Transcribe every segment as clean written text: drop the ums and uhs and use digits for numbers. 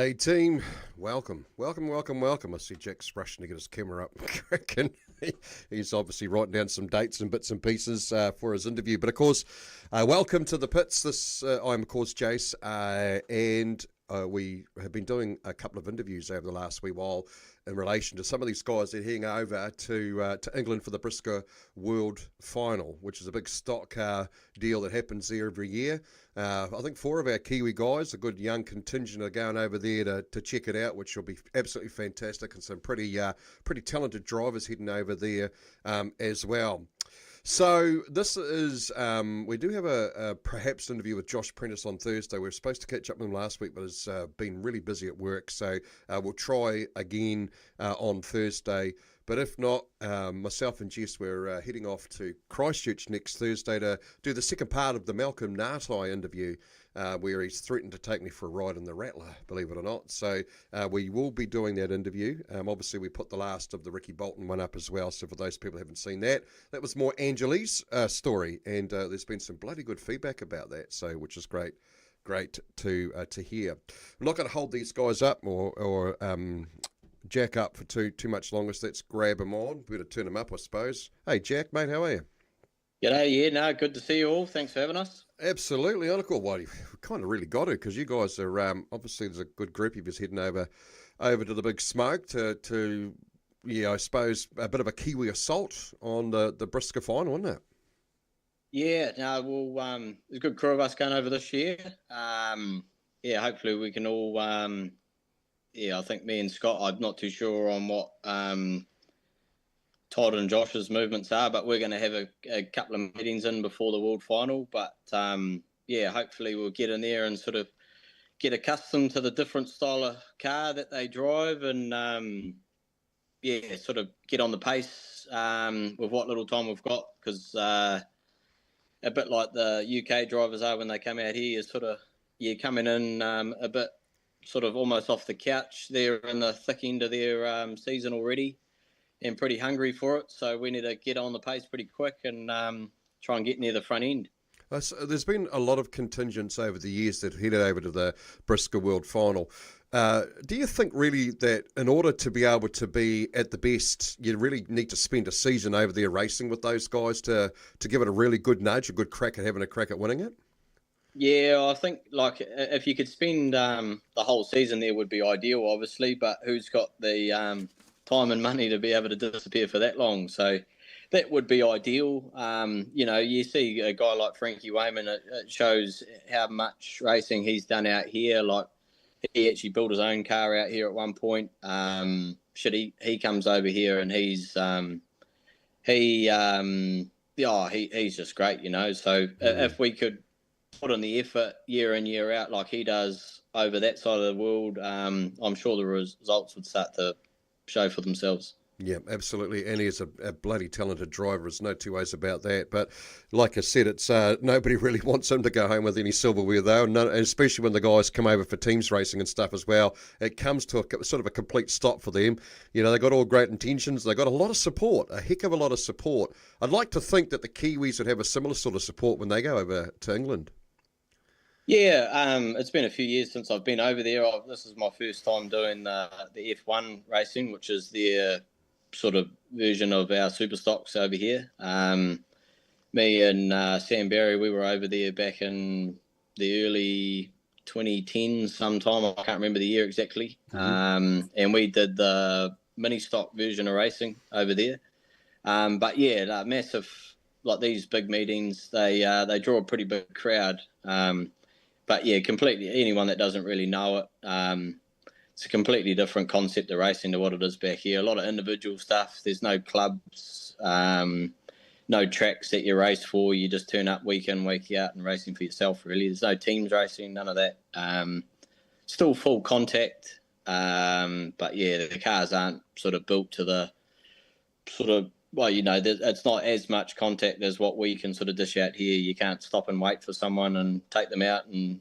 G'day team, welcome. I see Jack's rushing to get his camera up. He's obviously writing down some dates and bits and pieces for his interview. But of course, welcome to the pits. I'm of course Jace, and we have been doing a couple of interviews over the last wee while in relation to some of these guys that are heading over to England for the Brisca World Final, which is a big stock car deal that happens there every year. I think 4 of our Kiwi guys, a good young contingent, are going over there to check it out, which will be absolutely fantastic, and some pretty talented drivers heading over there as well. So this is, we do have a perhaps interview with Josh Prentice on Thursday. We were supposed to catch up with him last week, but has been really busy at work. So we'll try again on Thursday. But if not, myself and Jess, we're heading off to Christchurch next Thursday to do the second part of the Malcolm Nartai interview, where he's threatened to take me for a ride in the Rattler, believe it or not. So we will be doing that interview. Obviously, we put the last of the Ricky Bolton one up as well. So for those people who haven't seen that, that was more Angeli's story. And there's been some bloody good feedback about that, so which is great to hear. I'm not going to hold these guys up or Jack up for too much longer, so let's grab him on. We're going to turn him up, I suppose. Hey, Jack, mate, how are you? G'day, yeah, no, good to see you all. Thanks for having us. Absolutely, Uncle. Well, we kind of really got to, because you guys are, obviously there's a good group of us heading over to the Big Smoke to I suppose, a bit of a Kiwi assault on the Brisca final, isn't it? Yeah, no, well, there's a good crew of us going over this year. Hopefully we can all... I think me and Scott, I'm not too sure on what Todd and Josh's movements are, but we're going to have a couple of meetings in before the World Final. But, hopefully we'll get in there and sort of get accustomed to the different style of car that they drive and, sort of get on the pace with what little time we've got, because a bit like the UK drivers are when they come out here, is sort of, coming in a bit sort of almost off the couch. They're in the thick end of their season already and pretty hungry for it. So we need to get on the pace pretty quick and try and get near the front end. So there's been a lot of contingents over the years that headed over to the Brisca World Final. Do you think really that in order to be able to be at the best, you really need to spend a season over there racing with those guys to give it a really good nudge, a good crack at having a crack at winning it? Yeah, I think like if you could spend the whole season there would be ideal, obviously, but who's got the time and money to be able to disappear for that long? So that would be ideal. You see a guy like Frankie Wayman, it shows how much racing he's done out here. Like he actually built his own car out here at one point. He comes over here and he's just great, So if we could put in the effort year in, year out like he does over that side of the world, I'm sure the results would start to show for themselves. Yeah, absolutely. And he's a bloody talented driver. There's no two ways about that. But like I said, it's nobody really wants him to go home with any silverware, though, and especially when the guys come over for teams racing and stuff as well. It comes to a sort of a complete stop for them. They've got all great intentions. They've got a lot of support, a heck of a lot of support. I'd like to think that the Kiwis would have a similar sort of support when they go over to England. Yeah, it's been a few years since I've been over there. This is my first time doing the F1 racing, which is their sort of version of our Superstocks over here. Me and Sam Barry, we were over there back in the early 2010s sometime. I can't remember the year exactly. And we did the mini stock version of racing over there. Massive, like these big meetings, they draw a pretty big crowd. Completely. Anyone that doesn't really know it, it's a completely different concept of racing to what it is back here. A lot of individual stuff. There's no clubs, no tracks that you race for. You just turn up week in, week out and racing for yourself, really. There's no teams racing, none of that. Still full contact. The cars aren't sort of built to the sort of, it's not as much contact as what we can sort of dish out here. You can't stop and wait for someone and take them out and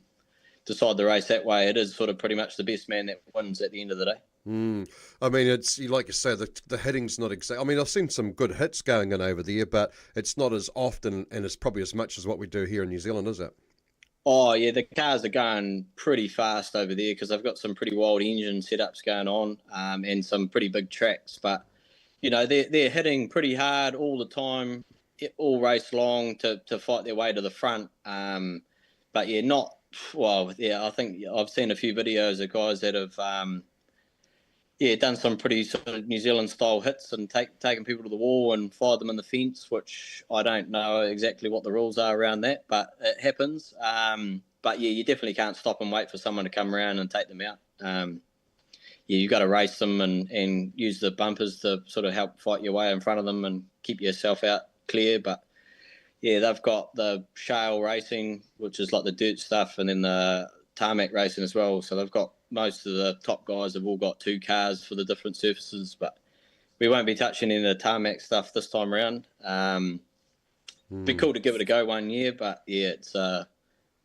decide the race that way. It is sort of pretty much the best man that wins at the end of the day. I mean, it's like you say, the hitting's not exact. I mean, I've seen some good hits going in over there, but it's not as often and it's probably as much as what we do here in New Zealand, is it? Oh yeah, the cars are going pretty fast over there because they've got some pretty wild engine setups going on, and some pretty big tracks. But they're hitting pretty hard all the time, all race long to fight their way to the front. But yeah, not well. Yeah, I think I've seen a few videos of guys that have done some pretty sort of New Zealand style hits and taken people to the wall and fired them in the fence, which I don't know exactly what the rules are around that, but it happens. But yeah, you definitely can't stop and wait for someone to come around and take them out. Yeah, you've got to race them and use the bumpers to sort of help fight your way in front of them and keep yourself out clear. But yeah, they've got the shale racing, which is like the dirt stuff, and then the tarmac racing as well. So they've got most of the top guys have all got 2 cars for the different surfaces, but we won't be touching any of the tarmac stuff this time around. Be cool to give it a go one year, but yeah, it's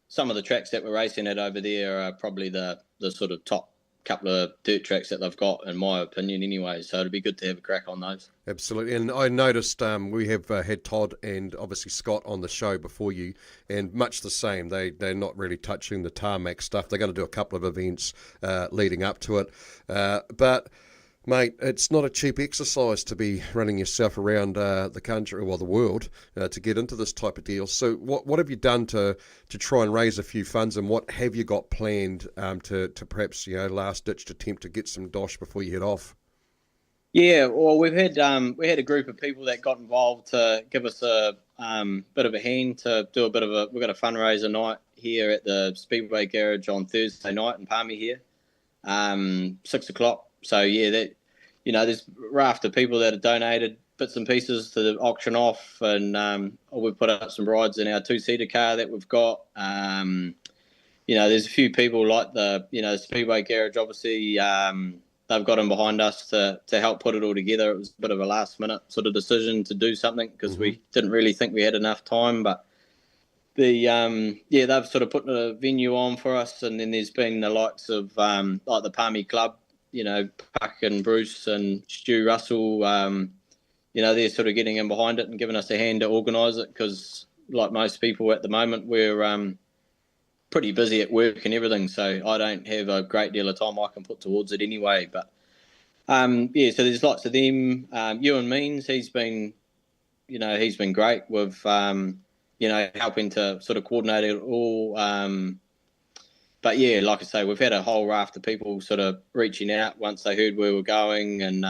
some of the tracks that we're racing at over there are probably the sort of top couple of dirt tracks that they've got, in my opinion, anyway. So it'd be good to have a crack on those. Absolutely. And I noticed we have had Todd and obviously Scott on the show before you, and much the same. They're not really touching the tarmac stuff. They're going to do a couple of events leading up to it. But mate, it's not a cheap exercise to be running yourself around the country, well, the world, to get into this type of deal. So what have you done to try and raise a few funds, and what have you got planned to perhaps, last-ditch attempt to get some dosh before you head off? Yeah, well, we had a group of people that got involved to give us a bit of a hand to do we've got a fundraiser night here at the Speedway Garage on Thursday night in Palmy here, 6 o'clock. So yeah, there's a raft of people that have donated bits and pieces to the auction off, and we've put up some rides in our 2-seater car that we've got. There's a few people like the Speedway Garage, obviously. They've got in behind us to help put it all together. It was a bit of a last minute sort of decision to do something because we didn't really think we had enough time, but they've sort of put the venue on for us, and then there's been the likes of like the Palmy Club, Puck and Bruce and Stu Russell, they're sort of getting in behind it and giving us a hand to organise it because, like most people at the moment, we're pretty busy at work and everything, so I don't have a great deal of time I can put towards it anyway. But so there's lots of them. Ewan Means, he's been great with helping to sort of coordinate it all. But yeah, like I say, we've had a whole raft of people sort of reaching out once they heard where we're going, and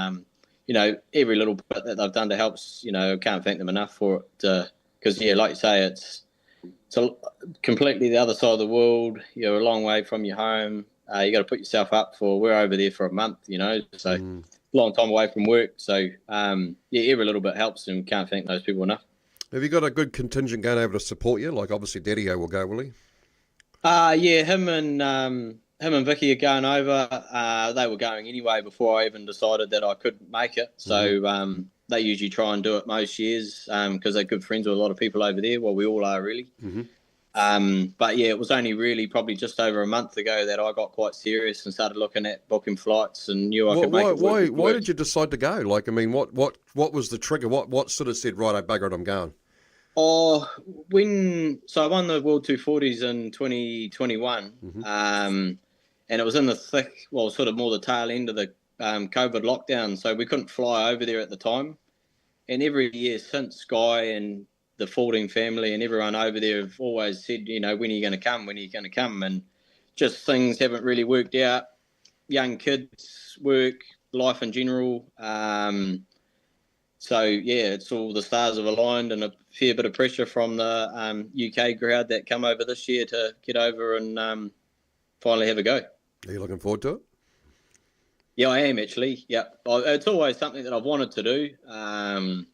every little bit that they've done to help us, I can't thank them enough for it. Because like you say, it's completely the other side of the world. You're a long way from your home. You got to put yourself up for. We're over there for a month, so long time away from work. So every little bit helps, and can't thank those people enough. Have you got a good contingent going over to support you? Like obviously Daddy-O will go, will he? Him and Vicky are going over. They were going anyway before I even decided that I could make it. So they usually try and do it most years because they're good friends with a lot of people over there. Well, we all are really. But yeah, it was only really probably just over a month ago that I got quite serious and started looking at booking flights and knew I could make it work. Why did you decide to go? Like, I mean, what was the trigger? What sort of said, right, I bugger it, I'm going? I won the World 240s in 2021, and it was in the thick, sort of more the tail end of the COVID lockdown, so we couldn't fly over there at the time. And every year since, Sky and the Fording family and everyone over there have always said, when are you going to come? When are you going to come? And just things haven't really worked out. Young kids, work, life in general. So, yeah, it's all the stars have aligned and a fair bit of pressure from the UK crowd that come over this year to get over and finally have a go. Are you looking forward to it? Yeah, I am actually. Yeah, it's always something that I've wanted to do. And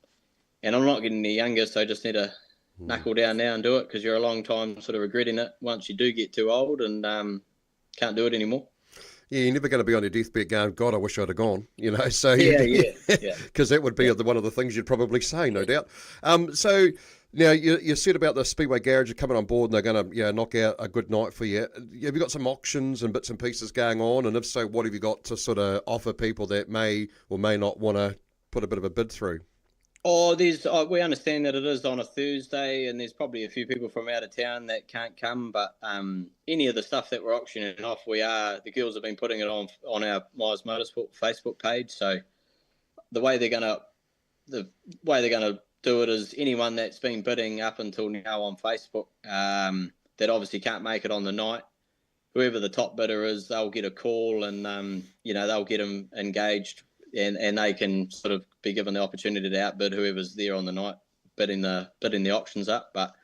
I'm not getting any younger, so I just need to knuckle down now and do it because you're a long time sort of regretting it once you do get too old and can't do it anymore. Yeah, you're never going to be on your deathbed going, God, I wish I'd have gone, So yeah. Because that would be one of the things you'd probably say, no doubt. So now you said about the Speedway Garage are coming on board and they're going to knock out a good night for you. Have you got some auctions and bits and pieces going on? And if so, what have you got to sort of offer people that may or may not want to put a bit of a bid through? Oh, we understand that it is on a Thursday, and there's probably a few people from out of town that can't come. But any of the stuff that we're auctioning off, the girls have been putting it on our Miers Motorsport Facebook page. So the way they're gonna do it is anyone that's been bidding up until now on Facebook that obviously can't make it on the night. Whoever the top bidder is, they'll get a call, and they'll get them engaged. And they can sort of be given the opportunity to outbid whoever's there on the night bidding the auctions up. But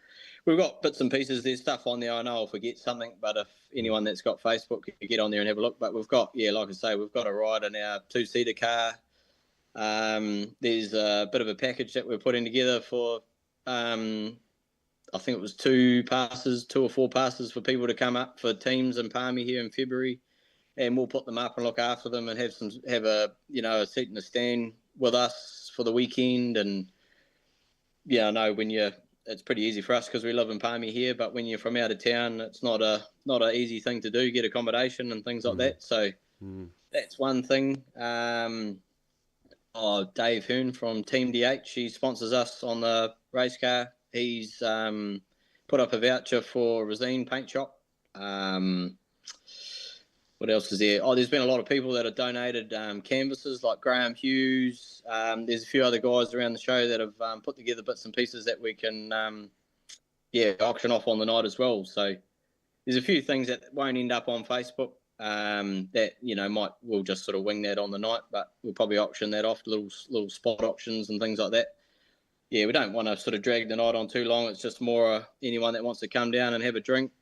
we've got bits and pieces. There's stuff on there. I know I'll forget something, but if anyone that's got Facebook could get on there and have a look. But we've got, like I say, we've got a ride in our 2-seater car. There's a bit of a package that we're putting together for, I think it was 2 or 4 passes for people to come up for teams in Palmy here in February. And we'll put them up and look after them and have a seat in the stand with us for the weekend. And I know it's pretty easy for us because we live in Palmy here, but when you're from out of town, it's not an easy thing to do, get accommodation and things like that. So that's one thing. Dave Hearn from Team DH, he sponsors us on the race car. He's put up a voucher for Resine Paint Shop. What else is there? There's been a lot of people that have donated canvases, like Graham Hughes. There's a few other guys around the show that have put together bits and pieces that we can, auction off on the night as well. So there's a few things that won't end up on Facebook that we'll just sort of wing that on the night, but we'll probably auction that off, little spot auctions and things like that. Yeah, we don't want to sort of drag the night on too long. It's just more anyone that wants to come down and have a drink,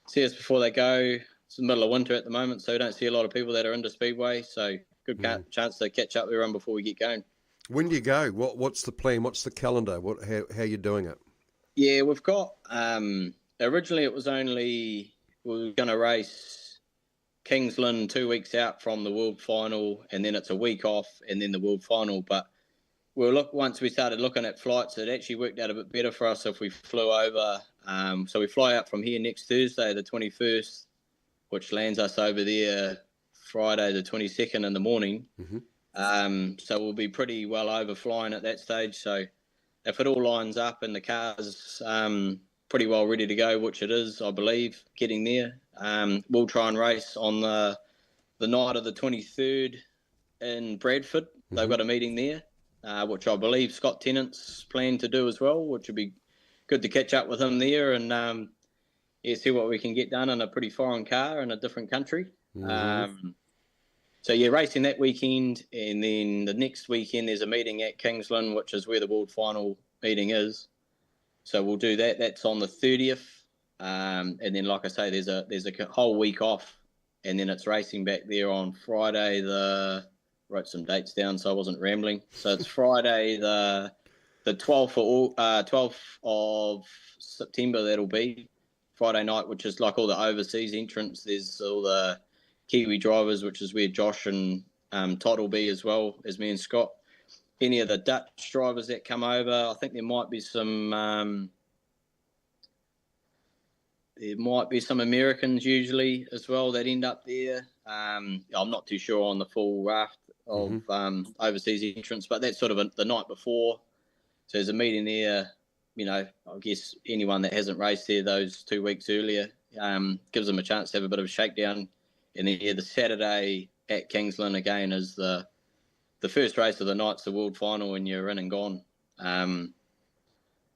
see us before they go. It's the middle of winter at the moment, so we don't see a lot of people that are into Speedway. So good chance to catch up with everyone before we get going. When do you go? What's the plan? What's the calendar? How are you doing it? Yeah, we've got originally it was only we were going to race Kingsland 2 weeks out from the World Final, and then it's a week off, and then the World Final. But once we started looking at flights, it actually worked out a bit better for us if we flew over. So we fly out from here next Thursday, the 21st. Which lands us over there Friday the 22nd in the morning. So we'll be pretty well over flying at that stage. So if it all lines up and the car's pretty well ready to go, which it is, I believe, getting there, we'll try and race on the night of the 23rd in Bradford. They've got a meeting there, which I believe Scott Tennant's planned to do as well, which would be good to catch up with him there and see what we can get done in a pretty foreign car in a different country. Racing that weekend, and then the next weekend there's a meeting at Kingsland, which is where the World Final meeting is. So we'll do that. That's on the 30th, and then like I say, there's a whole week off, and then it's racing back there on Friday. Wrote some dates down so I wasn't rambling. So it's Friday the 12th of September. That'll be Friday night, which is like all the overseas entrants. There's all the Kiwi drivers, which is where Josh and Todd will be, as well as me and Scott. Any of the Dutch drivers that come over, I think there might be some Americans usually as well that end up there. I'm not too sure on the full raft of overseas entrants, but that's sort of the night before. So there's a meeting there. I guess anyone that hasn't raced there those 2 weeks earlier gives them a chance to have a bit of a shakedown. And then the Saturday at Kingsland again is the first race of the night's the World Final, and you're in and gone.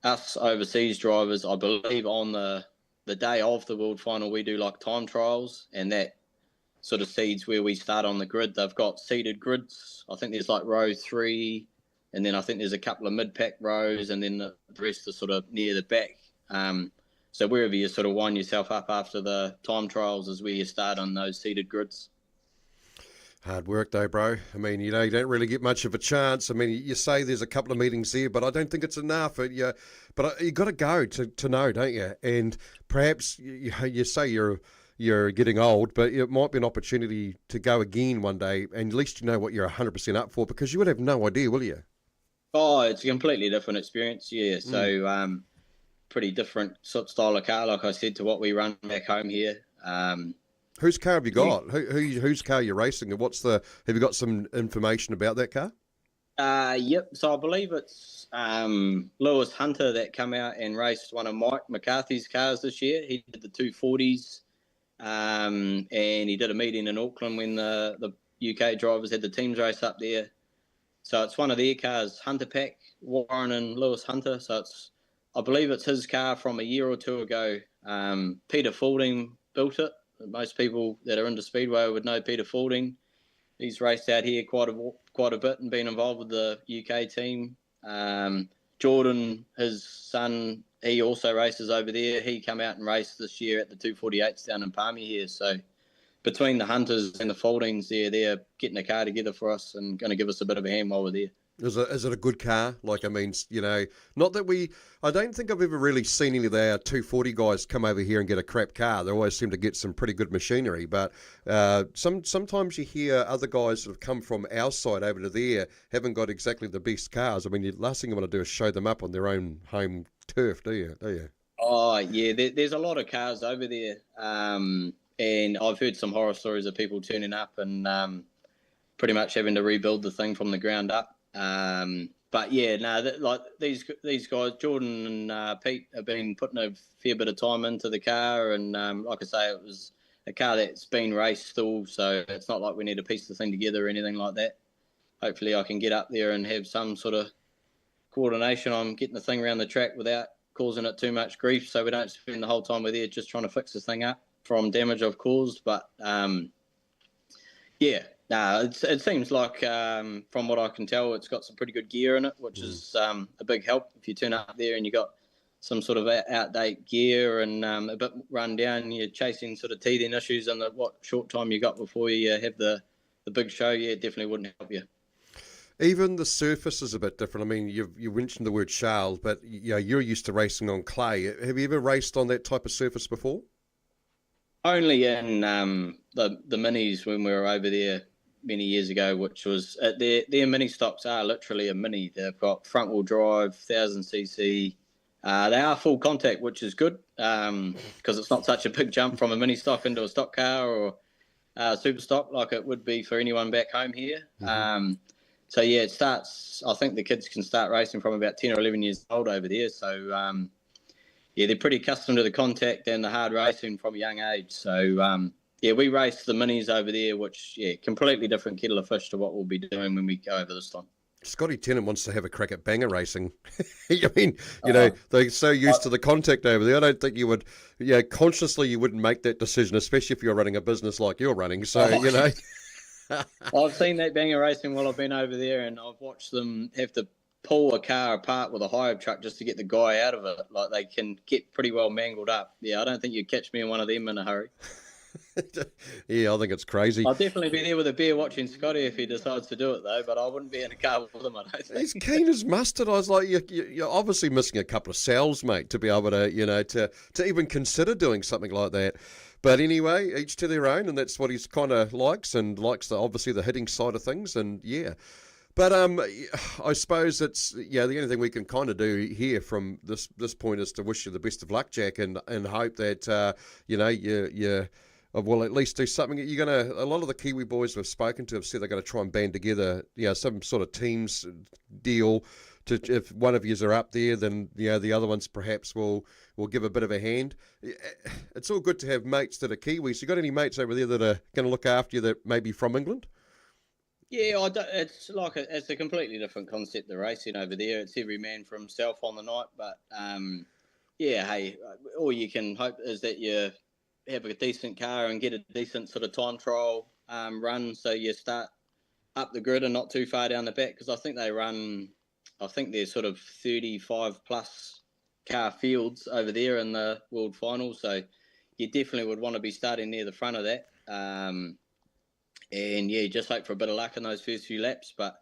Us overseas drivers, I believe on the day of the World Final, we do like time trials, and that sort of seeds where we start on the grid. They've got seeded grids. I think there's like row 3, and then I think there's a couple of mid-pack rows, and then the rest are sort of near the back. So wherever you sort of wind yourself up after the time trials is where you start on those seeded grids. Hard work though, bro. I mean, you don't really get much of a chance. I mean, you say there's a couple of meetings there, but I don't think it's enough. But you got to go to know, don't you? And perhaps you say you're getting old, but it might be an opportunity to go again one day, and at least you know what you're 100% up for, because you would have no idea, will you? Oh, it's a completely different experience, yeah. So pretty different sort of style of car, like I said, to what we run back home here. Whose car have you got? Whose car are you racing? And have you got some information about that car? Yep. So I believe it's Lewis Hunter that come out and raced one of Mike McCarthy's cars this year. He did the 240s, and he did a meeting in Auckland when the UK drivers had the teams race up there. So it's one of their cars, Hunter Pack, Warren and Lewis Hunter. So I believe it's his car from a year or two ago. Peter Faulding built it. Most people that are into Speedway would know Peter Faulding. He's raced out here quite a bit and been involved with the UK team. Jordan, his son, he also races over there. He come out and raced this year at the 248s down in Palmy here. So between the Hunters and the Fauldings there, they're getting a car together for us and going to give us a bit of a hand while we're there. Is it a good car? Like, I mean, not that I don't think I've ever really seen any of our 240 guys come over here and get a crap car. They always seem to get some pretty good machinery, but sometimes you hear other guys that have come from our side over to there haven't got exactly the best cars. I mean, the last thing you want to do is show them up on their own home turf, do you? Oh, yeah, there's a lot of cars over there, and I've heard some horror stories of people turning up and pretty much having to rebuild the thing from the ground up. But yeah, like these guys, Jordan and Pete, have been putting a fair bit of time into the car, and like I say, it was a car that's been raced still, so it's not like we need to piece the thing together or anything like that. Hopefully, I can get up there and have some sort of coordination on getting the thing around the track without causing it too much grief, so we don't spend the whole time we're there just trying to fix this thing up from damage I've caused. But yeah. No, it seems like, from what I can tell, it's got some pretty good gear in it, which is a big help. If you turn up there and you got some sort of out-date gear and a bit run down, you're chasing sort of teething issues in what short time you got before you have the big show, yeah, it definitely wouldn't help you. Even the surface is a bit different. I mean, you mentioned the word Charles, but you're used to racing on clay. Have you ever raced on that type of surface before? Only in the minis when we were over there many years ago, which was their mini stocks are literally a mini. They've got front wheel drive, 1000cc. They are full contact, which is good because it's not such a big jump from a mini stock into a stock car or super stock like it would be for anyone back home here. Mm-hmm. So yeah, it starts. I think the kids can start racing from about 10 or 11 years old over there. So yeah, they're pretty accustomed to the contact and the hard racing from a young age. So yeah, we race the minis over there, which, yeah, completely different kettle of fish to what we'll be doing when we go over this time. Scotty Tennant wants to have a crack at banger racing. I mean, they're so used to the contact over there. I don't think you would, consciously you wouldn't make that decision, especially if you're running a business like you're running. So, I've seen that banger racing while I've been over there, and I've watched them have to pull a car apart with a hire truck just to get the guy out of it. Like, they can get pretty well mangled up. Yeah, I don't think you'd catch me in one of them in a hurry. Yeah, I think it's crazy. I'll definitely be there with a beer watching Scotty if he decides to do it, though, but I wouldn't be in a car with him, I don't think. He's keen as mustard. I was like, you're obviously missing a couple of cells, mate, to be able to, to even consider doing something like that. But anyway, each to their own, and that's what he's kind of likes, and likes obviously the hitting side of things, and yeah. But I suppose it's the only thing we can kind of do here from this point is to wish you the best of luck, Jack, and hope that you will at least do something. You're gonna. A lot of the Kiwi boys we've spoken to have said they're going to try and band together, some sort of teams deal. If one of yous are up there, then the other ones perhaps will give a bit of a hand. It's all good to have mates that are Kiwis. You got any mates over there that are going to look after you that may be from England? Yeah, it's a completely different concept, the racing over there. It's every man for himself on the night. But yeah, hey, all you can hope is that you have a decent car and get a decent sort of time trial run, so you start up the grid and not too far down the back, because I think there's sort of 35 plus car fields over there in the World Final, so you definitely would want to be starting near the front of that. And yeah, just hope for a bit of luck in those first few laps. But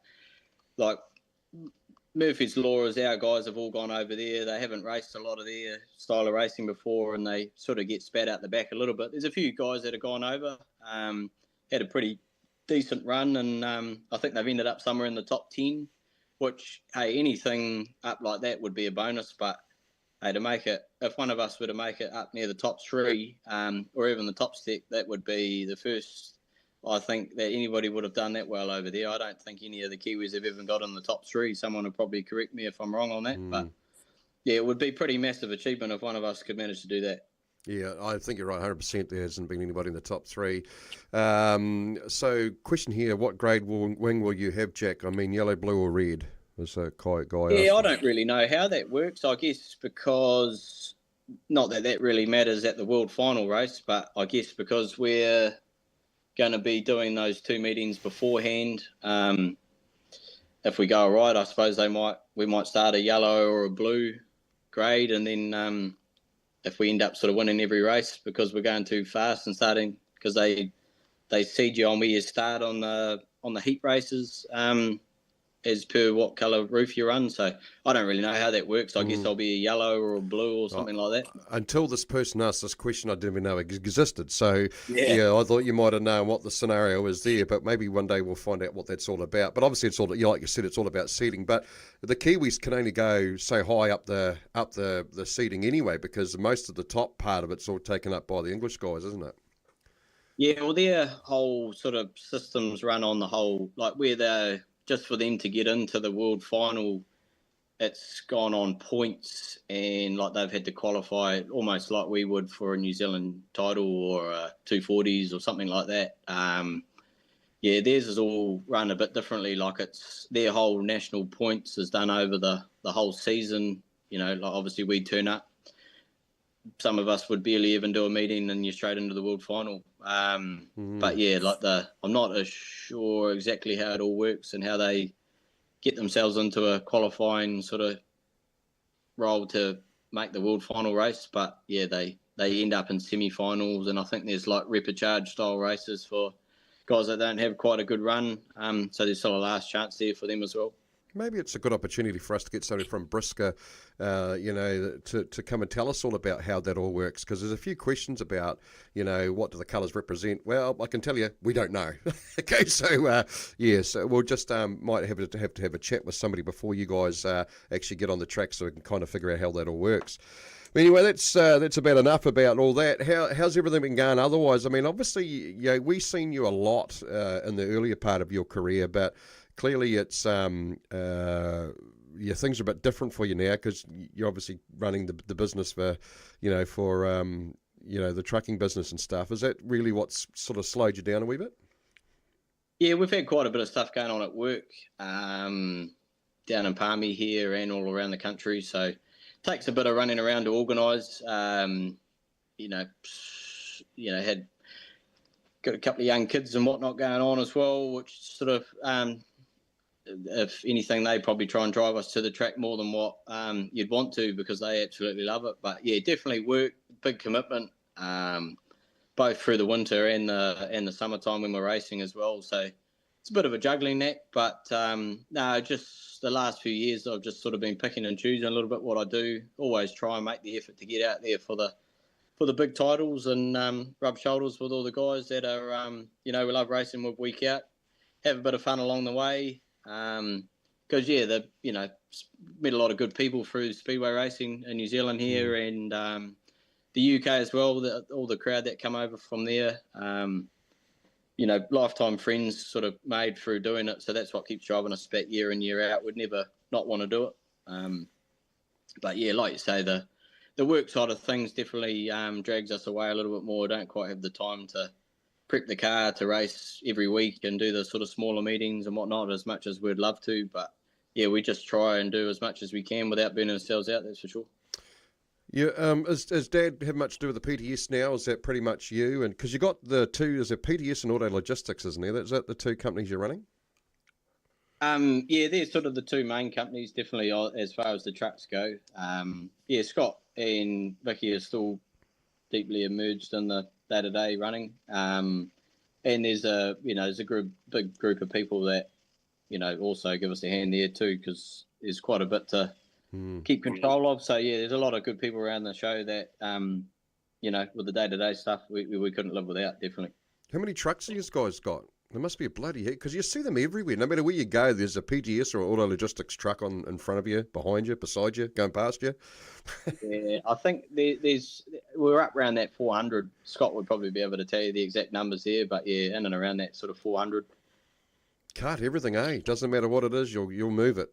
like Murphy's Law is, our guys have all gone over there. They haven't raced a lot of their style of racing before, and they sort of get spat out the back a little bit. There's a few guys that have gone over, had a pretty decent run, and I think they've ended up somewhere in the top 10, which, hey, anything up like that would be a bonus. But hey, to make it, if one of us were to make it up near the top 3 or even the top step, that would be the first I think that anybody would have done that well over there. I don't think any of the Kiwis have even got in the top three. Someone will probably correct me if I'm wrong on that. But, yeah, it would be a pretty massive achievement if one of us could manage to do that. Yeah, I think you're right, 100%. There hasn't been anybody in the top three. So, question here, what grade wing will you have, Jack? I mean, yellow, blue or red? Was a guy Yeah, I asked. don't really know how that works. I guess because, not that that really matters at the World Final race, but I guess because we're going to be doing those 2 meetings beforehand, if we go right, I suppose we might start a yellow or a blue grade, and then if we end up sort of winning every race because we're going too fast and starting, because they seed you on where you start on the heat races, as per what colour roof you run. So I don't really know how that works. I guess I'll be a yellow or a blue or something like that. Until this person asked this question, I didn't even know it existed. So, Yeah. I thought you might have known what the scenario is there, but maybe one day we'll find out what that's all about. But obviously, it's all, like you said, it's all about seeding. But the Kiwis can only go so high up the seeding anyway, because most of the top part of it's all taken up by the English guys, isn't it? Yeah, well, their whole sort of systems run on the whole, like where they're just for them to get into the World Final, it's gone on points, and like they've had to qualify almost like we would for a New Zealand title or 240s or something like that. Yeah, theirs is all run a bit differently. Like it's their whole national points is done over the whole season. Like obviously we turn up. Some of us would barely even do a meeting and you're straight into the World Final. But yeah, I'm not sure exactly how it all works and how they get themselves into a qualifying sort of role to make the World Final race. But yeah, they end up in semi-finals, and I think there's like repechage style races for guys that don't have quite a good run. So there's still a last chance there for them as well. Maybe it's a good opportunity for us to get somebody from Brisca, to come and tell us all about how that all works, because there's a few questions about, what do the colours represent? Well, I can tell you, we don't know. Okay, so so we'll just might have to have a chat with somebody before you guys actually get on the track, so we can kind of figure out how that all works. Anyway, that's about enough about all that. How's everything been going otherwise? I mean, obviously, we've seen you a lot in the earlier part of your career, but clearly it's things are a bit different for you now, because you're obviously running the business for the trucking business and stuff. Is that really what's sort of slowed you down a wee bit? Yeah, we've had quite a bit of stuff going on at work, down in Palmy here and all around the country. So it takes a bit of running around to organise. Had got a couple of young kids and whatnot going on as well, which sort of, if anything, they probably try and drive us to the track more than what you'd want to, because they absolutely love it. But yeah, definitely work, big commitment, both through the winter and the summertime when we're racing as well. So it's a bit of a juggling act, but no, just the last few years I've just sort of been picking and choosing a little bit what I do. Always try and make the effort to get out there for the big titles and rub shoulders with all the guys that are we love racing with week out. Have a bit of fun along the way, because met a lot of good people through speedway racing in New Zealand here and the UK as well. All the crowd that come over from there. Lifetime friends sort of made through doing it. So that's what keeps driving us back year in, year out. We'd never not want to do it. But yeah, like you say, the work side of things definitely drags us away a little bit more. Don't quite have the time to prep the car to race every week and do the sort of smaller meetings and whatnot as much as we'd love to. But yeah, we just try and do as much as we can without burning ourselves out, that's for sure. Yeah, does Dad have much to do with the PTS now? Is that pretty much you? And because you got the two, is it PTS and Auto Logistics, isn't there? Is that the two companies you're running? Yeah, they're sort of the two main companies, definitely, as far as the trucks go. Scott and Vicky are still deeply immersed in the day-to-day running. And there's a big group of people that, also give us a hand there too, because there's quite a bit to keep control of. So yeah, there's a lot of good people around the show that, with the day-to-day stuff, we couldn't live without, definitely. How many trucks have you guys got? There must be a bloody heck, because you see them everywhere. No matter where you go, there's a PGS or auto logistics truck in front of you, behind you, beside you, going past you. Yeah, I think we're up around that 400. Scott would probably be able to tell you the exact numbers there, but yeah, in and around that sort of 400. Can't everything, eh? Doesn't matter what it is, you'll move it.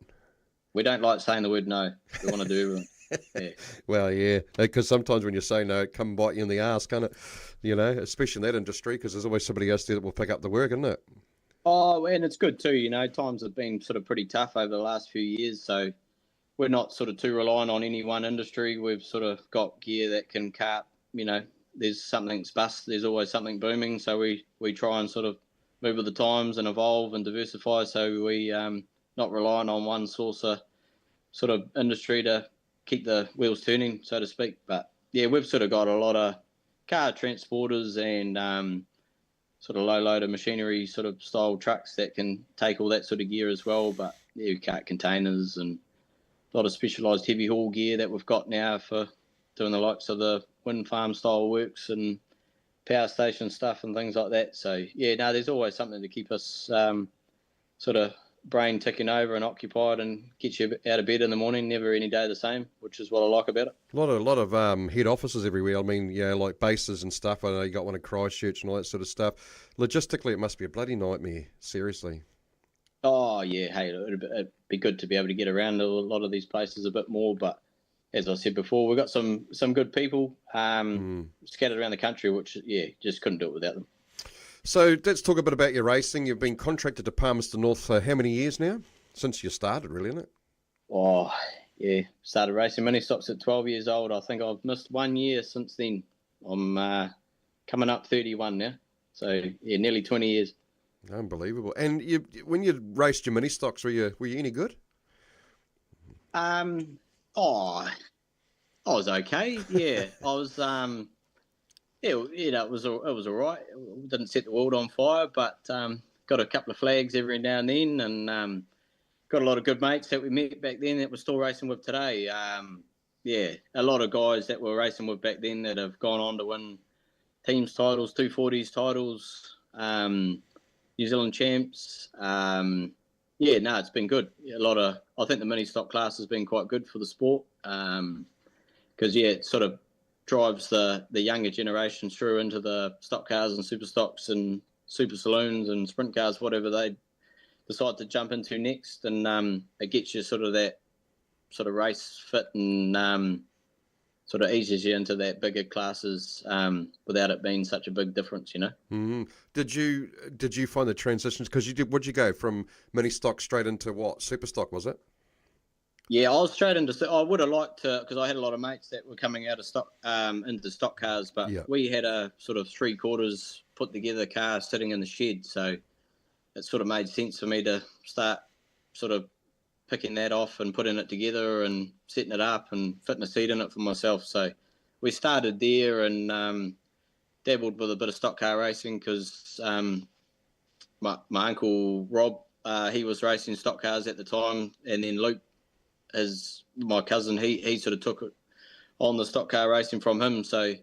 We don't like saying the word no. We want to do everything. Yeah. Well, yeah, because sometimes when you say no, it come bite you in the ass, can't it? You know, especially in that industry, because there's always somebody else there that will pick up the work, isn't it? Oh, and it's good too. You know, times have been sort of pretty tough over the last few years, so we're not sort of too reliant on any one industry. We've sort of got gear that can cart. You know, there's something's bust. There's always something booming, so we try and sort of move with the times and evolve and diversify. So we not relying on one source of sort of industry to keep the wheels turning, so to speak. But yeah, we've sort of got a lot of car transporters and sort of low loader machinery sort of style trucks that can take all that sort of gear as well. But yeah, we cart containers and a lot of specialised heavy haul gear that we've got now for doing the likes of the wind farm style works and power station stuff and things like that. So yeah, no, there's always something to keep us sort of brain ticking over and occupied and get you out of bed in the morning. Never any day the same, which is what I like about it. A lot of head offices everywhere. I mean, yeah, like bases and stuff. I know you got one in Christchurch and all that sort of stuff. Logistically, it must be a bloody nightmare. Seriously. Oh yeah, hey, it'd be good to be able to get around a lot of these places a bit more. But as I said before, we've got some good people scattered around the country, which yeah, just couldn't do it without them. So let's talk a bit about your racing. You've been contracted to Palmerston North for how many years now? Since you started, really, isn't it? Oh, yeah. Started racing mini stocks at 12 years old. I think I've missed 1 year since then. I'm coming up 31 now. So, yeah, nearly 20 years. Unbelievable. And when you raced your mini stocks, were you any good? I was okay. Yeah, I was. It was all right. Didn't set the world on fire, but got a couple of flags every now and then, and got a lot of good mates that we met back then that we're still racing with today. A lot of guys that we're racing with back then that have gone on to win teams titles, 240s titles, New Zealand champs. It's been good. I think the mini stock class has been quite good for the sport because it sort of drives the younger generations through into the stock cars and super stocks and super saloons and sprint cars, whatever they decide to jump into next. And it gets you sort of that sort of race fit and sort of eases you into that bigger classes without it being such a big difference, you know. Mm-hmm. Did you find the transitions, because would you go from mini stock straight into what, super stock, was it? Yeah, I was straight into. I would have liked to, because I had a lot of mates that were coming out of stock into stock cars, but we had a sort of 3/4 put together car sitting in the shed, so it sort of made sense for me to start sort of picking that off and putting it together and setting it up and fitting a seat in it for myself. So we started there and dabbled with a bit of stock car racing because my uncle Rob, he was racing stock cars at the time, and then Luke, as my cousin, he sort of took it on the stock car racing from him. So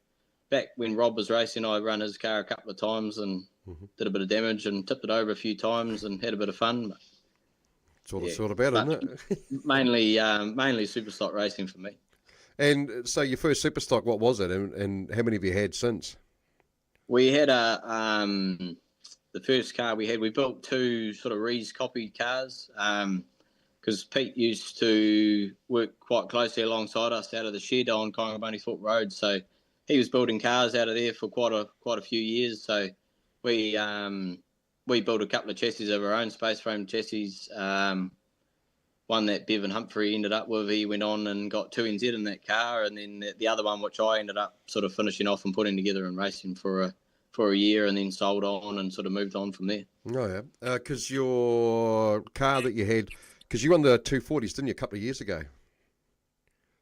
back when Rob was racing, I ran his car a couple of times and did a bit of damage and tipped it over a few times and had a bit of fun. It's all it's all about, isn't it? mainly super stock racing for me. And so your first super stock, what was it, and how many have you had since? We had the first car we built two sort of Rees copied cars. Because Pete used to work quite closely alongside us out of the shed on Congoboney Foot Road. So he was building cars out of there for quite a few years. So we built a couple of chassis of our own, space frame chassis. One that Bevan Humphrey ended up with, he went on and got 2NZ in that car. And then the other one, which I ended up sort of finishing off and putting together and racing for a year, and then sold on and sort of moved on from there. Oh, yeah. Because your car that you had... Because you won the 240s, didn't you, a couple of years ago?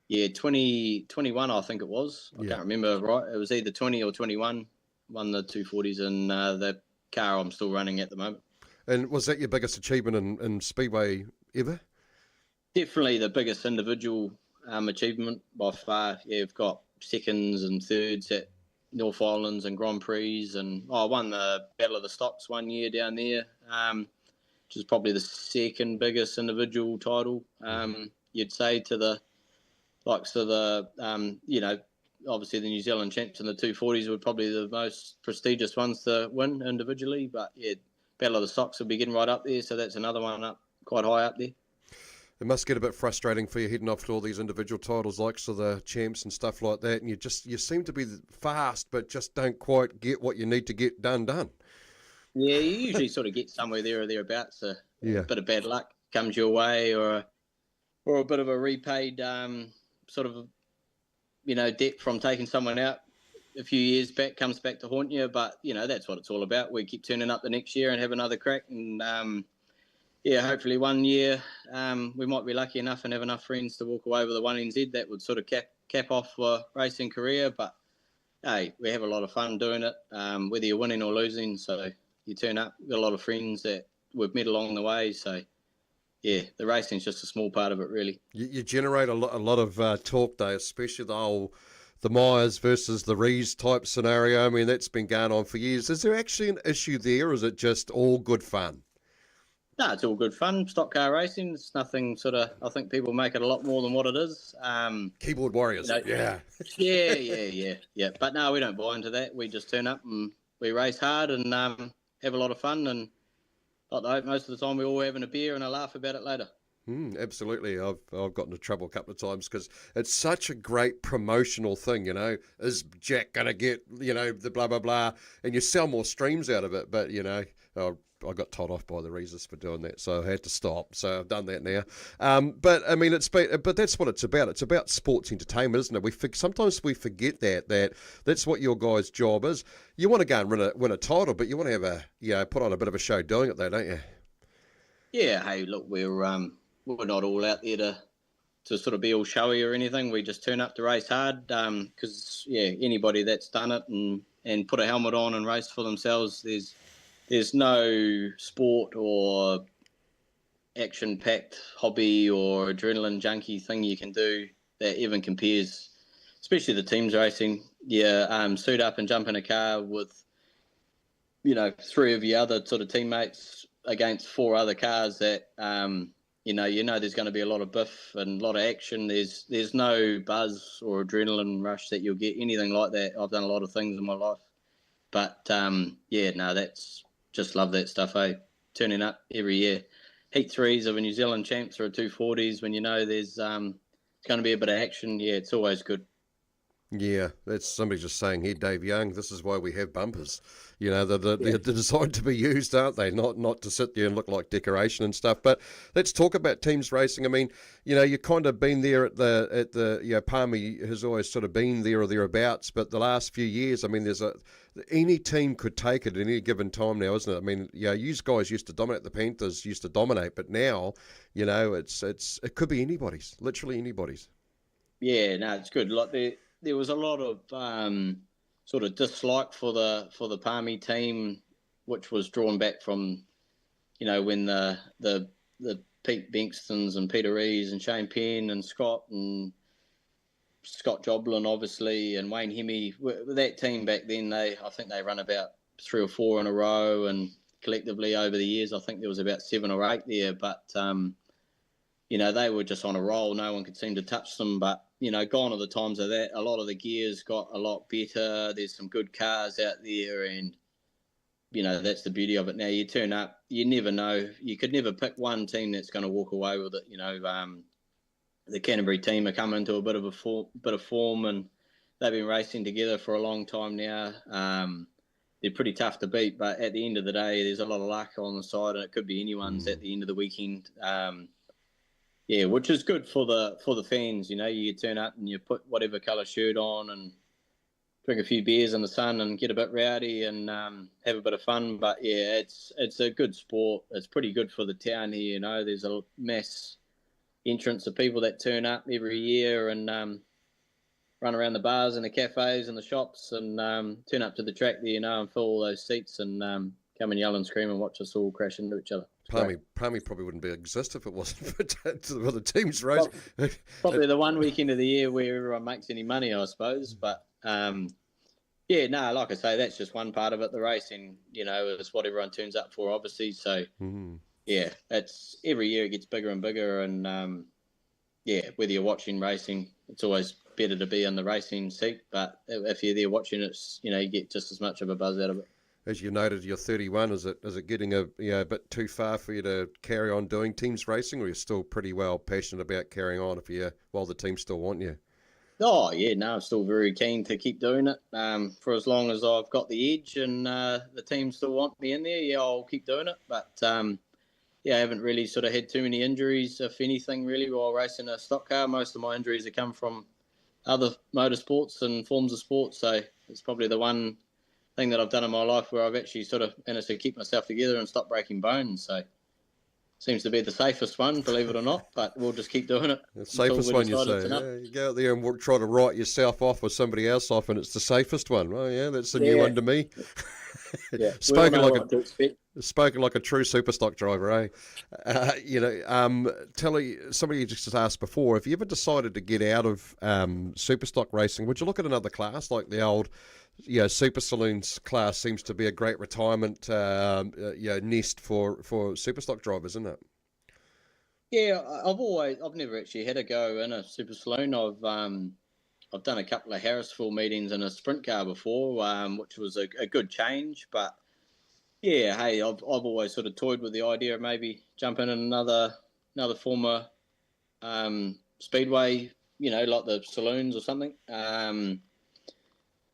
Yeah, 2021, I think it was. I can't remember, right? It was either 20 or 21, won the 240s, and the car I'm still running at the moment. And was that your biggest achievement in Speedway ever? Definitely the biggest individual achievement by far. Yeah, we've got seconds and thirds at North Islands and Grand Prix, and I won the Battle of the Stocks one year down there, which is probably the second biggest individual title, you'd say, to the likes of the, obviously the New Zealand champs and the 240s were probably the most prestigious ones to win individually. But yeah, Battle of the Stocks will be getting right up there, so that's another one up quite high up there. It must get a bit frustrating for you heading off to all these individual titles, like so the champs and stuff like that, and you seem to be fast, but just don't quite get what you need to get done. Yeah, you usually sort of get somewhere there or thereabouts. A bit of bad luck comes your way, or a bit of a repaid sort of debt from taking someone out a few years back comes back to haunt you. But that's what it's all about. We keep turning up the next year and have another crack, and hopefully one year we might be lucky enough and have enough friends to walk away with a 1NZ that would sort of cap off a racing career. But hey, we have a lot of fun doing it, whether you're winning or losing. So you turn up, we've got a lot of friends that we've met along the way. So yeah, the racing's just a small part of it, really. You generate a lot of talk, though, especially the Miers versus the Rees type scenario. I mean, that's been going on for years. Is there actually an issue there, or is it just all good fun? No, it's all good fun. Stock car racing, it's nothing sort of, I think people make it a lot more than what it is. Keyboard warriors, yeah. Yeah. But no, we don't buy into that. We just turn up and we race hard and have a lot of fun. And most of the time we're all having a beer and a laugh about it later. Absolutely. I've gotten into trouble a couple of times because it's such a great promotional thing, Is Jack going to get, the blah, blah, blah, and you sell more streams out of it. But, I got told off by the Reesers for doing that, so I had to stop. So I've done that now. But I mean, but that's what it's about. It's about sports entertainment, isn't it? Sometimes we forget that's what your guys' job is. You want to go and win a title, but you want to have put on a bit of a show doing it, though, don't you? Yeah. Hey, look, we're not all out there to sort of be all showy or anything. We just turn up to race hard because anybody that's done it and put a helmet on and race for themselves, there's no sport or action-packed hobby or adrenaline junkie thing you can do that even compares, especially the teams racing. Suit up and jump in a car with, three of your other sort of teammates against four other cars that, there's going to be a lot of biff and a lot of action. There's no buzz or adrenaline rush that you'll get, anything like that. I've done a lot of things in my life. But, that's... Just love that stuff, turning up every year. Heat 3s of a New Zealand champs or a 240s when there's going to be a bit of action. Yeah, it's always good. Yeah, that's somebody just saying here, Dave Young, this is why we have bumpers. They're designed to be used, aren't they? Not to sit there and look like decoration and stuff. But let's talk about teams racing. I mean, you've kind of been there at the Palmy has always sort of been there or thereabouts. But the last few years, I mean, any team could take it at any given time now, isn't it? I mean, you guys used to dominate. The Panthers used to dominate, but now, it could be anybody's, literally anybody's. Yeah, no, it's good. Like there was a lot of sort of dislike for the Palmy team, which was drawn back from, when the Pete Benkstons and Peter Rees and Shane Penn and Scott Joblin, obviously, and Wayne Hemme, that team back then, I think they run about 3 or 4 in a row, and collectively over the years, I think there was about 7 or 8 there. But, they were just on a roll. No one could seem to touch them. But, gone are the times of that. A lot of the gears got a lot better. There's some good cars out there, and, that's the beauty of it. Now, you turn up, you never know. You could never pick one team that's going to walk away with it, The Canterbury team are coming into a bit of form, and they've been racing together for a long time now. They're pretty tough to beat, but at the end of the day, there's a lot of luck on the side, and it could be anyone's at the end of the weekend. Which is good for the fans. You turn up and you put whatever colour shirt on and drink a few beers in the sun and get a bit rowdy and have a bit of fun. But it's a good sport. It's pretty good for the town here. There's a mass entrance of people that turn up every year and run around the bars and the cafes and the shops and turn up to the track there, and fill all those seats and come and yell and scream and watch us all crash into each other. Palmy probably wouldn't exist if it wasn't for the team's race. Probably the one weekend of the year where everyone makes any money, I suppose. But Yeah, no, like I say, that's just one part of it. The racing, is what everyone turns up for, obviously. So, yeah, it's every year it gets bigger and bigger. And, yeah, whether you're watching racing, it's always better to be in the racing seat. But if you're there watching it, you get just as much of a buzz out of it. As you noted, you're 31. Is it getting a bit too far for you to carry on doing teams racing, or you're still pretty well passionate about carrying on while the team still want you? Oh, yeah, no, I'm still very keen to keep doing it for as long as I've got the edge and the team still want me in there. Yeah, I'll keep doing it. But, yeah, I haven't really sort of had too many injuries, if anything, really, while racing a stock car. Most of my injuries have come from other motorsports and forms of sport. So it's probably the one thing that I've done in my life where I've actually sort of managed to keep myself together and stop breaking bones. So seems to be the safest one, believe it or not, but we'll just keep doing it. The safest one, you say? Yeah, you go out there and try to write yourself off or somebody else off, and it's the safest one. Oh, yeah, that's the new one to me. Yeah, spoken like a true Superstock driver, eh? Telly, somebody just asked before, have you ever decided to get out of Superstock racing? Would you look at another class like the old Super Saloons class? Seems to be a great retirement nest for Superstock drivers, isn't it? Yeah, I've never actually had a go in a Super Saloon. I've done a couple of Harrisville meetings in a sprint car before, which was a good change. But yeah, hey, I've always sort of toyed with the idea of maybe jumping in another former speedway, like the saloons or something.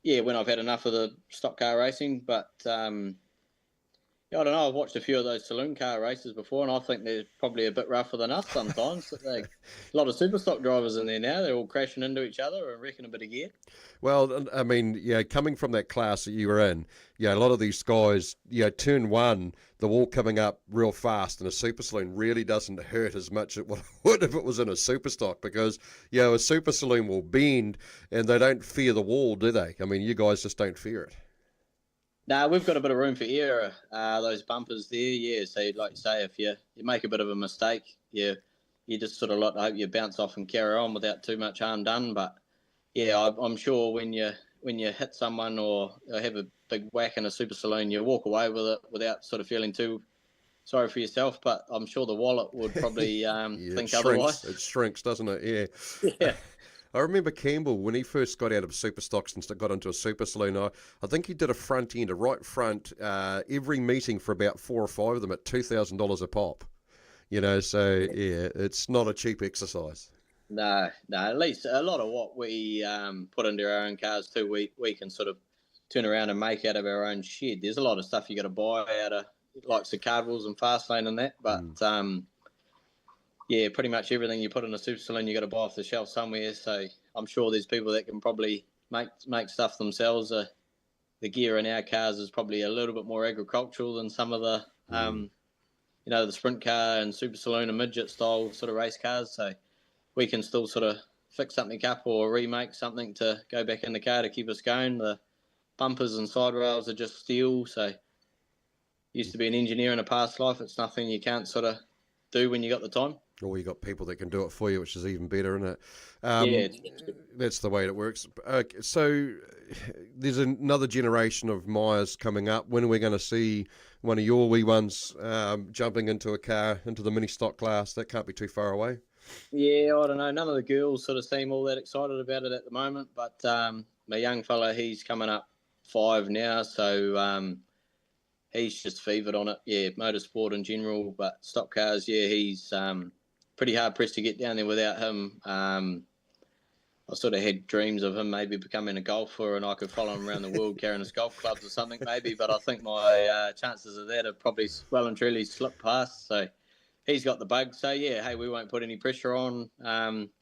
Yeah, when I've had enough of the stock car racing, but I don't know. I've watched a few of those saloon car races before, and I think they're probably a bit rougher than us sometimes. A lot of Superstock drivers in there now. They're all crashing into each other and wrecking a bit of gear. Well, I mean, coming from that class that you were in, a lot of these guys, turn one, the wall coming up real fast in a Super Saloon really doesn't hurt as much as it would if it was in a Superstock, because, a Super Saloon will bend and they don't fear the wall, do they? I mean, you guys just don't fear it. No, we've got a bit of room for error, those bumpers there, yeah. So like you say, if you make a bit of a mistake, you just sort of hope you bounce off and carry on without too much harm done. But, yeah, I'm sure when you hit someone or have a big whack in a Super Saloon, you walk away with it without sort of feeling too sorry for yourself. But I'm sure the wallet would probably think otherwise. It shrinks, doesn't it? Yeah. Yeah. I remember Campbell, when he first got out of Superstocks and got into a Super Saloon, I think he did a front end, a right front, every meeting for about 4 or 5 of them at $2,000 a pop. So, yeah, it's not a cheap exercise. No, at least a lot of what we put into our own cars too, we can sort of turn around and make out of our own shed. There's a lot of stuff you got to buy out of, like Cardinals and Fastlane and that, but... Yeah, pretty much everything you put in a Super Saloon you got to buy off the shelf somewhere. So I'm sure there's people that can probably make stuff themselves. The gear in our cars is probably a little bit more agricultural than some of the, the sprint car and Super Saloon and midget style sort of race cars. So we can still sort of fix something up or remake something to go back in the car to keep us going. The bumpers and side rails are just steel. So used to be an engineer in a past life. It's nothing you can't sort of do when you got the time. Or you got people that can do it for you, which is even better, isn't it? Yeah, that's the way it works. Okay, so there's another generation of Miers coming up. When are we going to see one of your wee ones jumping into a car, into the mini stock class? That can't be too far away. Yeah, I don't know. None of the girls sort of seem all that excited about it at the moment. But my young fella, he's coming up 5 now, so he's just fevered on it. Yeah, motorsport in general, but stock cars, yeah, he's pretty hard pressed to get down there without him. I sort of had dreams of him maybe becoming a golfer and I could follow him around the world carrying his golf clubs or something maybe, but I think my chances of that have probably well and truly slipped past. So he's got the bug. So, yeah, hey, we won't put any pressure on.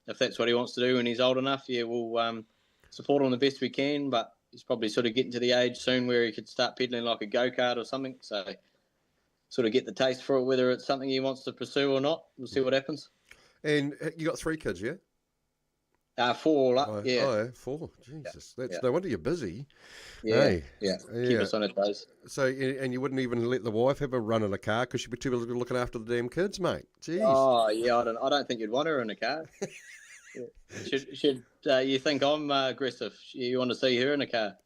If that's what he wants to do when he's old enough, yeah, we'll support him the best we can, but he's probably sort of getting to the age soon where he could start pedaling like a go-kart or something. So sort of get the taste for it, whether it's something he wants to pursue or not. We'll see what happens. And you got 3 kids, yeah? 4 all up, yeah. Oh, yeah, 4. Jesus, that's no wonder you're busy. Yeah, hey. Yeah. Keep us on our toes. So, and you wouldn't even let the wife have a run in a car because she'd be too busy looking after the damn kids, mate. Jeez. Oh, yeah, I don't think you'd want her in a car. Should you think I'm aggressive? You want to see her in a car?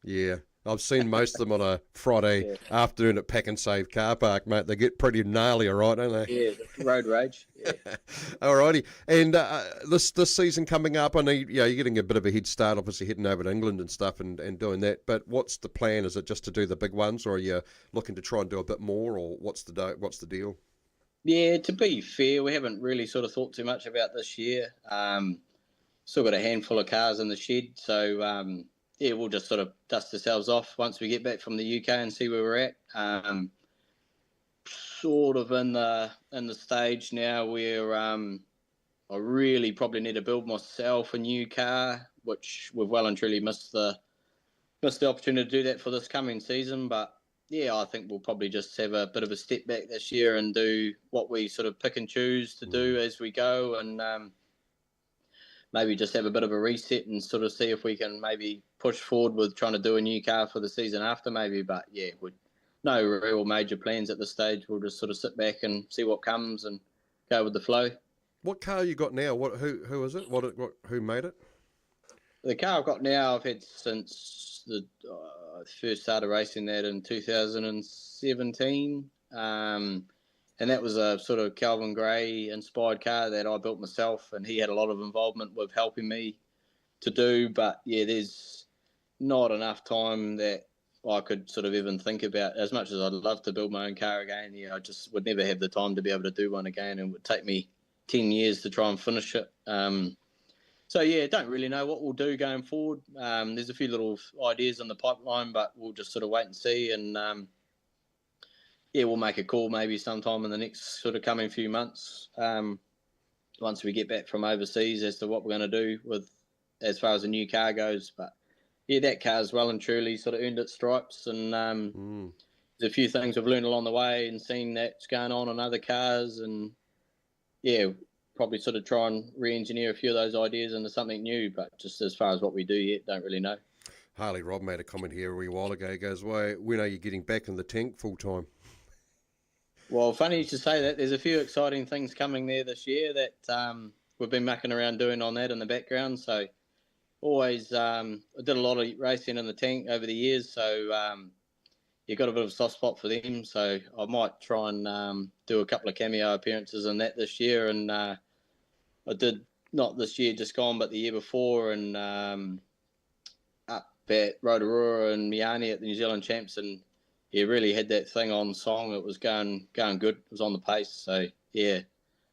Yeah. I've seen most of them on a Friday Yeah, afternoon at Pack and Save car park, mate. They get pretty gnarly, all right, don't they? yeah, road rage. Yeah. Alrighty, and this season coming up, I know you're getting a bit of a head start, obviously heading over to England and stuff and doing that. But what's the plan? Is it just to do the big ones, or are you looking to try and do a bit more, or what's the deal? Yeah, to be fair, we haven't really sort of thought too much about this year. Still got a handful of cars in the shed, so yeah, we'll just sort of dust ourselves off once we get back from the UK and see where we're at. Sort of in the stage now where I really probably need to build myself a new car, which we've well and truly missed the opportunity to do that for this coming season. But yeah, I think we'll probably just have a bit of a step back this year and do what we sort of pick and choose to do as we go, and maybe just have a bit of a reset and sort of see if we can maybe push forward with trying to do a new car for the season after maybe. But yeah, no real major plans at this stage. We'll just sort of sit back and see what comes and go with the flow. What car you got now? Who is it? Who made it? The car I've got now, I've had since the first started racing that in 2017. And that was a sort of Calvin Gray inspired car that I built myself, and he had a lot of involvement with helping me to do. But yeah, there's not enough time that I could sort of even think about. As much as I'd love to build my own car again, yeah, I just would never have the time to be able to do one again, and it would take me 10 years to try and finish it. So yeah, don't really know what we'll do going forward. There's a few little ideas in the pipeline, but we'll just sort of wait and see. And yeah, we'll make a call maybe sometime in the next sort of coming few months, once we get back from overseas, as to what we're going to do with as far as a new car goes. But yeah, that car's well and truly sort of earned its stripes, and there's a few things we've learned along the way and seen that's going on in other cars, and yeah, probably sort of try and re-engineer a few of those ideas into something new. But just as far as what we do yet, don't really know. Harley Rob made a comment here a wee while ago. He goes, "Why? When are you getting back in the tank full time?" Well, funny you should say that. There's a few exciting things coming there this year that we've been mucking around doing on that in the background. So always, I did a lot of racing in the tank over the years. So you got a bit of a soft spot for them. So I might try and do a couple of cameo appearances in that this year. And I did not this year just gone, but the year before, and up at Rotorua and Miani at the New Zealand Champs, and yeah, really had that thing on song. It was going good. It was on the pace. So yeah, I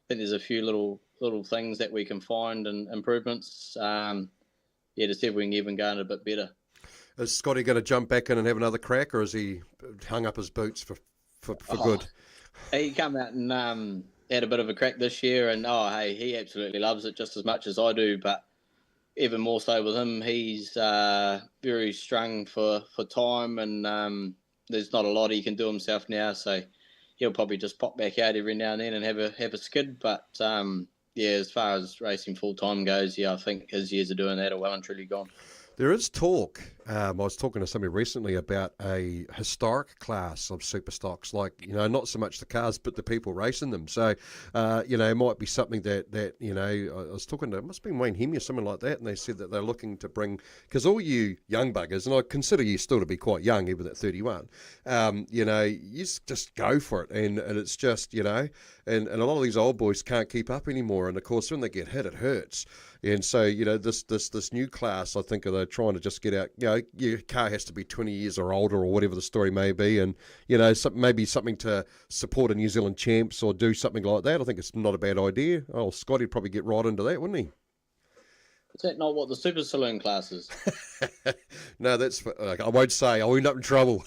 think there's a few little things that we can find and improvements. Yeah, to see if we can even go in a bit better. Is Scotty going to jump back in and have another crack, or has he hung up his boots for good? He come out and had a bit of a crack this year, and hey, he absolutely loves it just as much as I do. But even more so with him, he's very strung for time, and there's not a lot he can do himself now. So he'll probably just pop back out every now and then and have a skid. But yeah, as far as racing full time goes, yeah, I think his years of doing that are well and truly gone. There is talk. I was talking to somebody recently about a historic class of superstocks, like, not so much the cars, but the people racing them. So, it might be something that I was talking to, it must have been Wayne Hemi or someone like that, and they said that they're looking to bring, because all you young buggers, and I consider you still to be quite young, even at 31, you just go for it. And it's just, and a lot of these old boys can't keep up anymore. And of course, when they get hit, it hurts. And so, this new class, I think, they're trying to just get out. Your car has to be 20 years or older, or whatever the story may be, and maybe something to support a New Zealand Champs or do something like that. I think it's not a bad idea. Oh, Scotty'd probably get right into that, wouldn't he? Is that not what the Super Saloon class is? No, I won't say. I'll end up in trouble.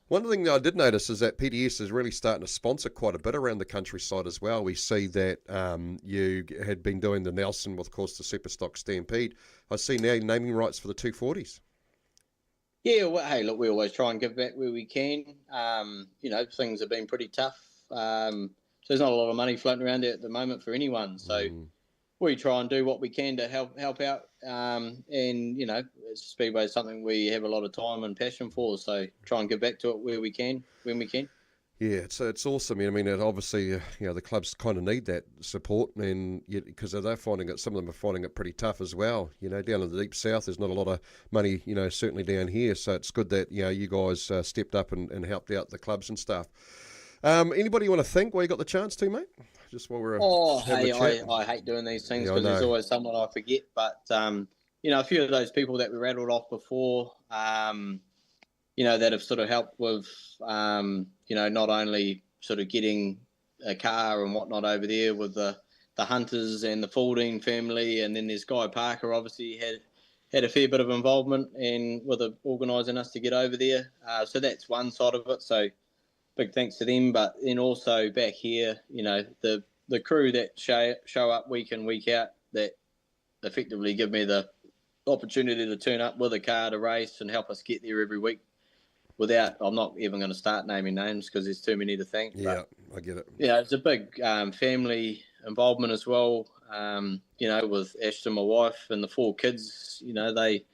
One thing that I did notice is that PDS is really starting to sponsor quite a bit around the countryside as well. We see that you had been doing the Nelson with, of course, the Superstock Stampede. I see now naming rights for the 240s. Yeah, well, hey, look, we always try and give back where we can. Things have been pretty tough. So there's not a lot of money floating around there at the moment for anyone. So we try and do what we can to help out. Speedway is something we have a lot of time and passion for. So try and give back to it where we can, when we can. Yeah, it's awesome. I mean, obviously, the clubs kind of need that support, and because they're finding it, some of them are finding it pretty tough as well. Down in the deep south, there's not a lot of money. Certainly down here, so it's good that you guys stepped up and helped out the clubs and stuff. Anybody you want to thank while you got the chance to, mate? Just while we're having a chat. I hate doing these things Yeah, I because there's know. always someone I forget. But a few of those people that we rattled off before, that have sort of helped with, not only sort of getting a car and whatnot over there with the Hunters and the Faulding family, and then there's Guy Parker, obviously had a fair bit of involvement in with organising us to get over there. So that's one side of it. So big thanks to them. But then also back here, the crew that show up week in, week out, that effectively give me the opportunity to turn up with a car to race and help us get there every week. I'm not even going to start naming names because there's too many to thank. Yeah, I get it. Yeah, it's a big family involvement as well. With Ashton, my wife, and the 4 kids, they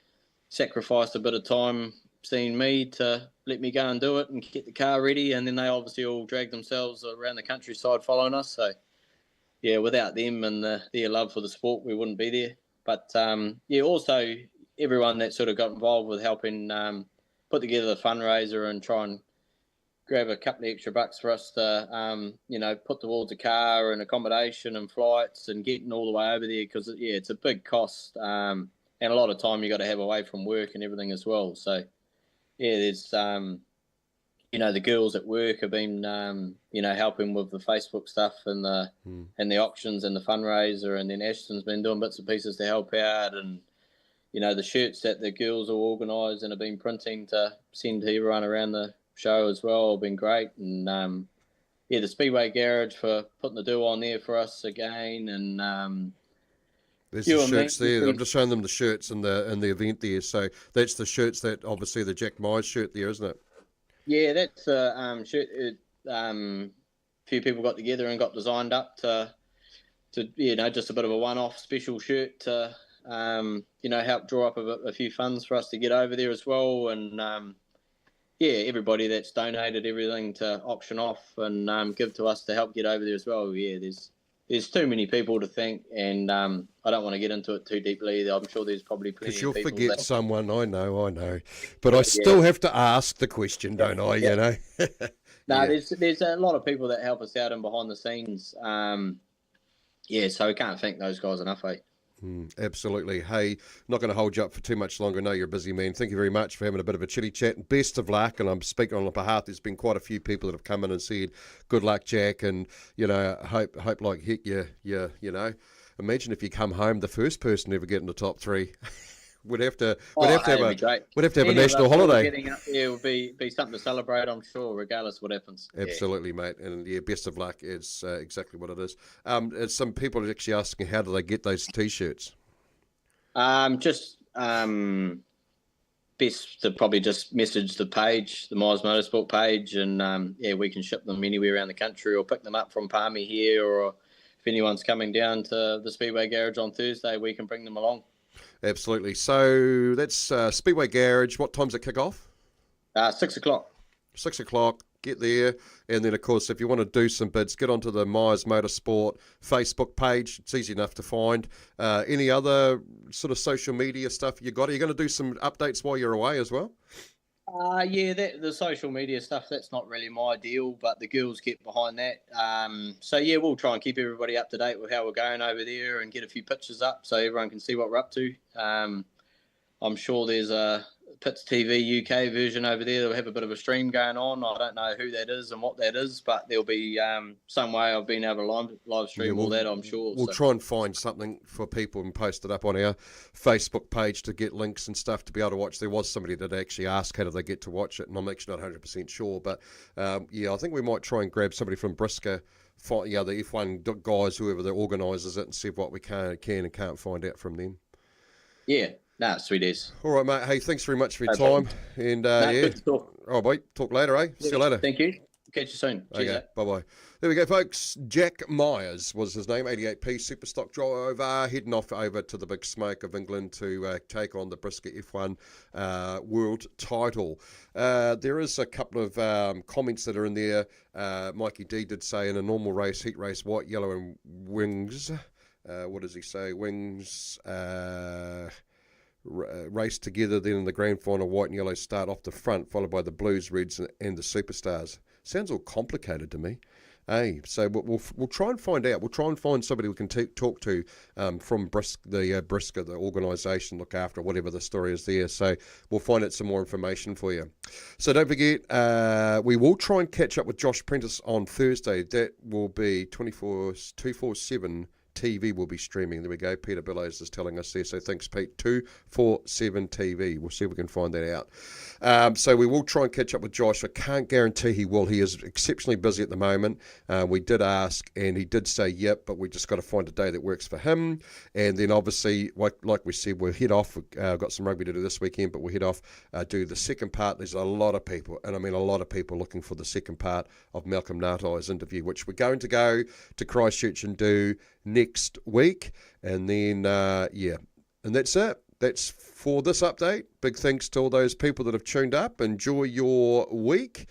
sacrificed a bit of time seeing me to let me go and do it and get the car ready. And then they obviously all dragged themselves around the countryside following us. So, yeah, without them and their love for the sport, we wouldn't be there. But, also everyone that sort of got involved with helping put together the fundraiser and try and grab a couple of extra bucks for us to, put towards a car and accommodation and flights and getting all the way over there because, it's a big cost and a lot of time you got to have away from work and everything as well. So, there's, the girls at work have been, helping with the Facebook stuff and the auctions and the fundraiser, and then Ashton's been doing bits and pieces to help out, and the shirts that the girls will organise and have been printing to send to everyone around the show as well have been great. And, the Speedway Garage for putting the do on there for us again. And there's the shirts there. I'm just showing them the shirts and the event there. So that's the shirts that, obviously, the Jack Miers shirt there, isn't it? Yeah, that's a shirt. Few people got together and got designed up to just a bit of a one-off special shirt to help draw up a few funds for us to get over there as well. And everybody that's donated everything to auction off and give to us to help get over there as well. Yeah, there's too many people to thank, and I don't want to get into it too deeply. I'm sure there's probably plenty of people. Because you'll forget someone, I know. But I still have to ask the question, don't I, No, there's a lot of people that help us out and behind the scenes. So we can't thank those guys enough, eh? Absolutely. Hey, not going to hold you up for too much longer. I know you're a busy man. Thank you very much for having a bit of a chitty chat, and best of luck. And I'm speaking on behalf. There's been quite a few people that have come in and said, "Good luck, Jack," and hope like heck. Imagine if you come home the first person to ever get in the top 3. We'd have to have a national holiday. Getting up there would be something to celebrate, I'm sure, regardless of what happens. Absolutely, mate. And best of luck is exactly what it is. Some people are actually asking, how do they get those T-shirts? Best to probably just message the page, the Miers Motorsport page, and we can ship them anywhere around the country or pick them up from Palmy here, or if anyone's coming down to the Speedway Garage on Thursday, we can bring them along. Absolutely. So that's Speedway Garage. What time's it kick off? 6 o'clock. 6 o'clock. Get there. And then, of course, if you want to do some bids, get onto the Miers Motorsport Facebook page. It's easy enough to find. Any other sort of social media stuff you got? Are you going to do some updates while you're away as well? The social media stuff, that's not really my deal, but the girls get behind that. We'll try and keep everybody up to date with how we're going over there and get a few pictures up so everyone can see what we're up to. I'm sure there's a Pits TV UK version over there. They'll have a bit of a stream going on. I don't know who that is and what that is, but there'll be some way of being able to live stream all that, I'm sure. We'll try and find something for people and post it up on our Facebook page to get links and stuff to be able to watch. There was somebody that actually asked how do they get to watch it, and I'm actually not 100% sure. But, I think we might try and grab somebody from Brisca, the F1 guys, whoever the organisers it, and see what we can and can't find out from them. Yeah. Sweet as. All right, mate. Hey, thanks very much for your time. And, good to talk. Oh, wait. Talk later, eh? See you later. Thank you. Catch you soon. Cheers. Okay, bye-bye. There we go, folks. Jack Miers was his name, 88p Superstock Driver, heading off over to the big smoke of England to take on the Brisca F1 world title. There is a couple of comments that are in there. Mikey D did say in a normal race, heat race, white, yellow and wings. What does he say? Wings... race together, then in the grand final, white and yellow start off the front, followed by the blues, reds, and the superstars. Sounds all complicated to me. Hey, so we'll try and find out. We'll try and find somebody we can talk to from Brisca, the organisation, look after whatever the story is there. So we'll find out some more information for you. So don't forget, we will try and catch up with Josh Prentice on Thursday. That will be 247 TV will be streaming. There we go. Peter Billows is telling us there. So thanks, Pete. 247 TV. We'll see if we can find that out. So we will try and catch up with Josh. I can't guarantee he will. He is exceptionally busy at the moment. We did ask, and he did say yep, but we just got to find a day that works for him. And then obviously, like we said, we'll head off. We've got some rugby to do this weekend, but we'll head off, do the second part. There's a lot of people, and I mean a lot of people looking for the second part of Malcolm Natai's interview, which we're going to go to Christchurch and do next week, and then and that's it. That's for this update. Big thanks to all those people that have tuned up. Enjoy your week.